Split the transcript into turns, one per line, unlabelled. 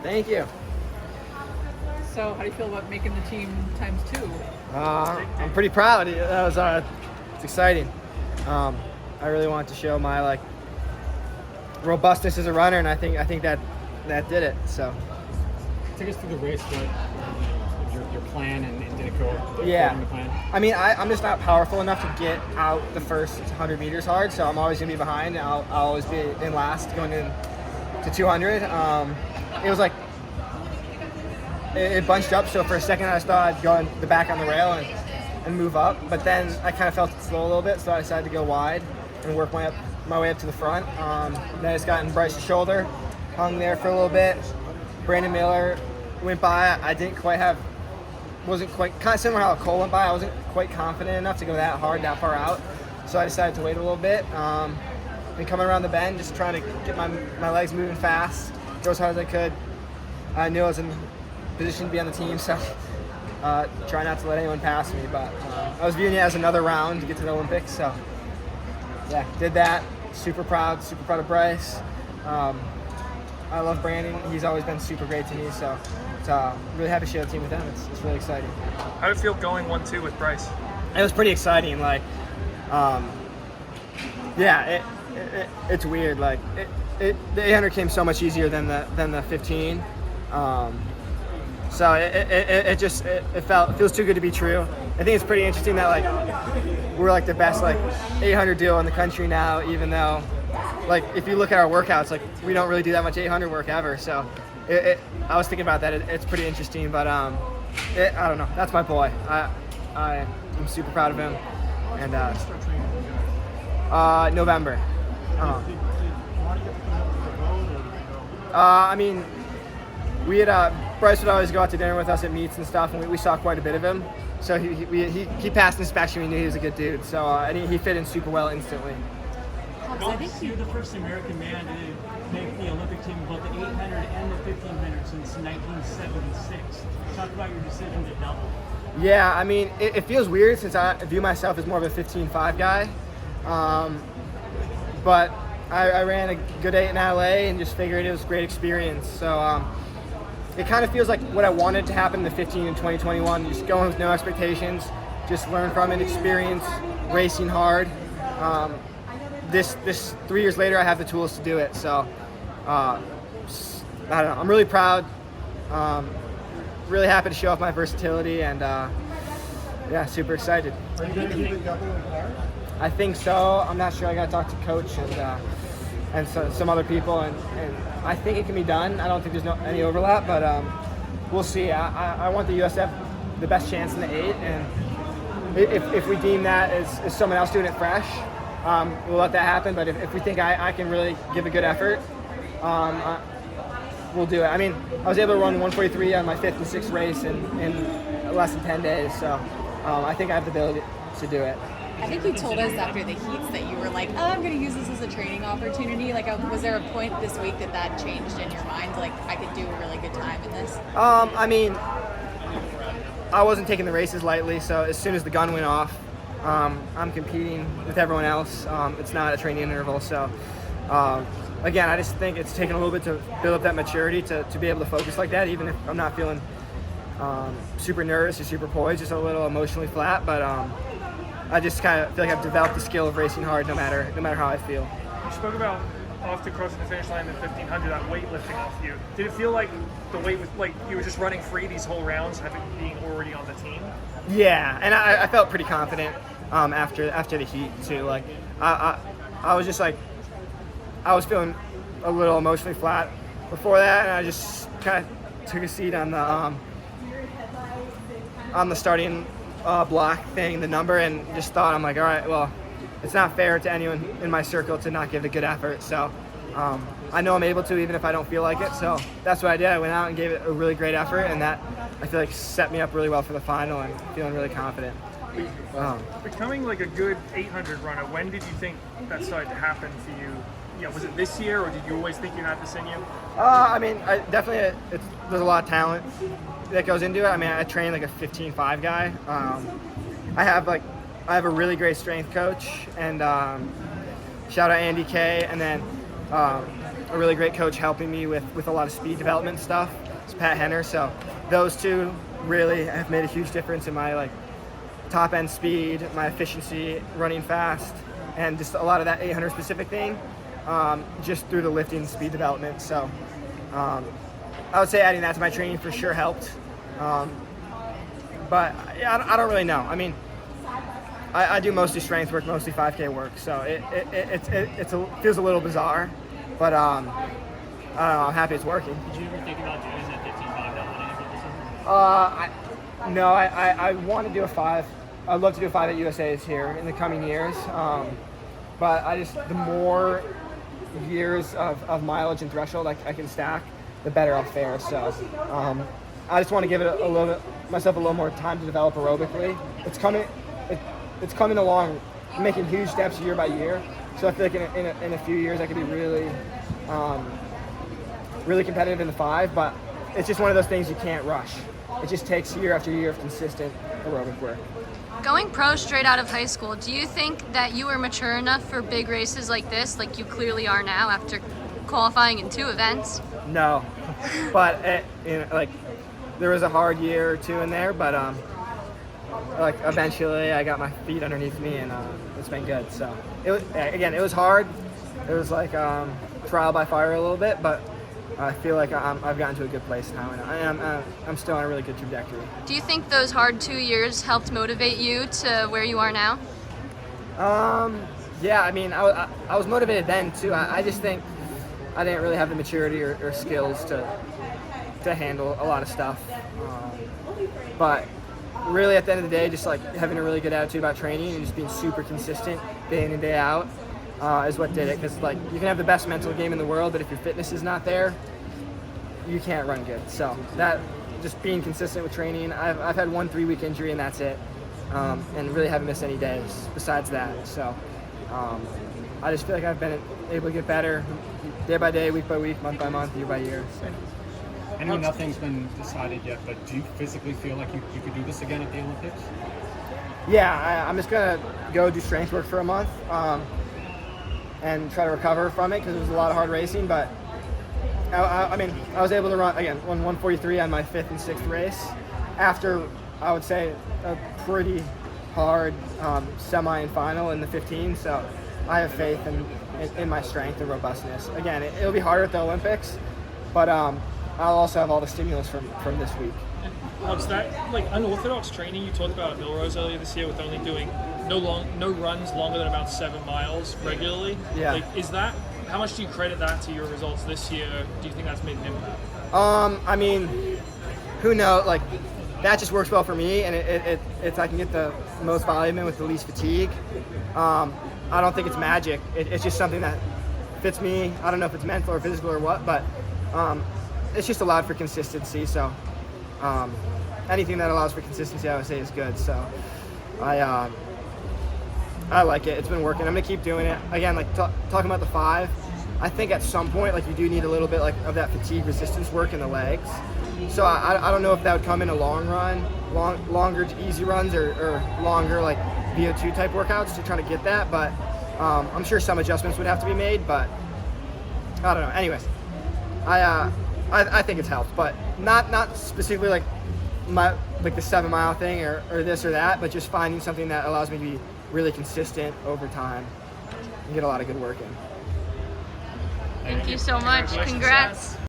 Thank you.
So how do you feel about making the team ×2?
I'm pretty proud. It's exciting. I really wanted to show my robustness as a runner, and I think that did it. So.
Take us through the race, your plan, and did it go according to plan?
I mean, I'm just not powerful enough to get out the first 100 meters hard, so I'm always going to be behind, and I'll always be in last going into 200. It was it bunched up, so for a second I thought I'd go in the back on the rail and move up, but then I kind of felt it slow a little bit, so I decided to go wide and work my way up to the front. Then I just got in Bryce's shoulder, hung there for a little bit. Brandon Miller went by. Wasn't quite, kind of similar how Cole went by. I wasn't quite confident enough to go that hard, that far out. So I decided to wait a little bit. And coming around the bend, just trying to get my legs moving fast, go as hard as I could. I knew I was in position to be on the team, so try not to let anyone pass me. But I was viewing it as another round to get to the Olympics. So yeah, did that. Super proud of Bryce. I love Brandon. He's always been super great to me, so it's really happy to share the team with him. It's really exciting.
How did it feel going 1-2 with Bryce?
It was pretty exciting. It's weird. The 800 came so much easier than the 15. So it feels too good to be true. I think it's pretty interesting that we're the best 800 duo in the country now, even though. If you look at our workouts, we don't really do that much 800 work ever. So I was thinking about that. It's pretty interesting, but I don't know. That's my boy. I'm super proud of him. And November. I mean, we had Bryce would always go out to dinner with us at meets and stuff, and we saw quite a bit of him. So he passed inspection. We knew he was a good dude. So and he fit in super well instantly.
I think you're the first American man to make the Olympic team both the 800 and the 1500 since 1976. Talk about your decision to double.
Yeah, I mean, it feels weird since I view myself as more of a 15.5 guy. But I ran a good 8 in LA and just figured it was a great experience. So it kind of feels like what I wanted to happen in the 15 in 2021. Just going with no expectations, just learn from it, experience, racing hard. This 3 years later, I have the tools to do it. So, I don't know. I'm really proud. Really happy to show off my versatility, and super excited.
Are you going to keep it double in Paris?
I think so. I'm not sure. I got to talk to coach and some other people, and I think it can be done. I don't think there's any overlap, but we'll see. I want the U.S. to have the best chance in the 8, and if we deem that as someone else doing it fresh. We'll let that happen, but if we think I can really give a good effort, we'll do it. I mean, I was able to run 143 on my 5th and 6th race in less than 10 days, so I think I have the ability to do it.
I think you told us after the heats that you were like, oh, I'm going to use this as a training opportunity. Was there a point this week that changed in your mind? I could do a really good time in this?
I mean, I wasn't taking the races lightly, so as soon as the gun went off, I'm competing with everyone else. It's not a training interval, so again, I just think it's taken a little bit to build up that maturity to be able to focus like that, even if I'm not feeling super nervous or super poised, just a little emotionally flat. But I just kind of feel like I've developed the skill of racing hard, no matter how I feel.
You spoke about often crossing the finish line in the 1500, that weight lifting off you. Did it feel like the weight was you were just running free these whole rounds, being already on the team? Yeah,
and I felt pretty confident after the heat too. I was just I was feeling a little emotionally flat before that, and I just kind of took a seat on the starting block thing, the number, and just thought, I'm like, all right, well, it's not fair to anyone in my circle to not give a good effort. So I know I'm able to, even if I don't feel like it. So that's what I did. I went out and gave it a really great effort, and that I feel like set me up really well for the final, and feeling really confident.
Becoming a good 800 runner, when did you think that started to happen for you? Was it this year, or did you always think you had this in you?
I mean, definitely there's a lot of talent that goes into it. I mean, I train like a 15.5 guy. I have a really great strength coach, and shout out Andy K. And then a really great coach helping me with a lot of speed development stuff. It's Pat Henner. So those two really have made a huge difference in my like top end speed, my efficiency, running fast, and just a lot of that 800 specific thing, just through the lifting and speed development. So I would say adding that to my training for sure helped. But yeah, I don't really know. I mean, I do mostly strength work, mostly 5K work, so it feels a little bizarre, but I don't know, I'm happy it's working.
Did you ever think about doing that 15.5 that one?
No, I want to do a 5. I'd love to do a 5 at USA's here in the coming years, but the more years of mileage and threshold I can stack, the better I'll fare. So I just want to give it myself a little more time to develop aerobically. It's coming along, making huge steps year by year. So I feel like in a few years I could be really, really competitive in the 5. But it's just one of those things you can't rush. It just takes year after year of consistent aerobic work.
Going pro straight out of high school, do you think that you were mature enough for big races like this, like you clearly are now after qualifying in 2 events?
No, but there was a hard year or 2 in there, but like eventually I got my feet underneath me and it's been good. So it was hard. It was like trial by fire a little bit, but I feel like I've gotten to a good place now, and I'm still on a really good trajectory.
Do you think those hard 2 years helped motivate you to where you are now?
Yeah, I mean, I was motivated then too. I just think I didn't really have the maturity or skills to handle a lot of stuff. But really, at the end of the day, just like having a really good attitude about training and just being super consistent day in and day out is what did it. Because like you can have the best mental game in the world, but if your fitness is not there, you can't run good. So that just being consistent with training. I've had 1 3-week injury and that's it, and really haven't missed any days besides that. So I just feel like I've been able to get better day by day, week by week, month by month, year by year. So.
I know nothing's been decided yet, but do you physically feel like you could do this again at the Olympics?
Yeah, I'm just gonna go do strength work for a month and try to recover from it because it was a lot of hard racing. But I mean, I was able to run 1:43 on my 5th and 6th race after I would say a pretty hard semi and final in the 15. So I have faith in my strength and robustness. Again, it'll be harder at the Olympics, but I'll also have all the stimulus from this week.
Hobbs, that like unorthodox training you talked about at Millrose earlier this year with only doing no runs longer than about 7 miles regularly.
Yeah.
Like, is that, how much do you credit that to your results this year? Do you think that's made an impact?
I mean, who knows? Like, that just works well for me, and it's I can get the most volume in with the least fatigue. I don't think it's magic. It's just something that fits me. I don't know if it's mental or physical or what, but it's just allowed for consistency. So anything that allows for consistency, I would say, is good. So I like it. It's been working. I'm gonna keep doing it. Again, like talking about the 5, I think at some point, like you do need a little bit like of that fatigue resistance work in the legs. So I don't know if that would come in a long run, longer easy runs or longer like VO2 type workouts to try to get that. But I'm sure some adjustments would have to be made. But I don't know. Anyways, I think it's helped, but not specifically like the 7 mile thing or this or that, but just finding something that allows me to be really consistent over time and get a lot of good work in.
Thank you so much. Congrats.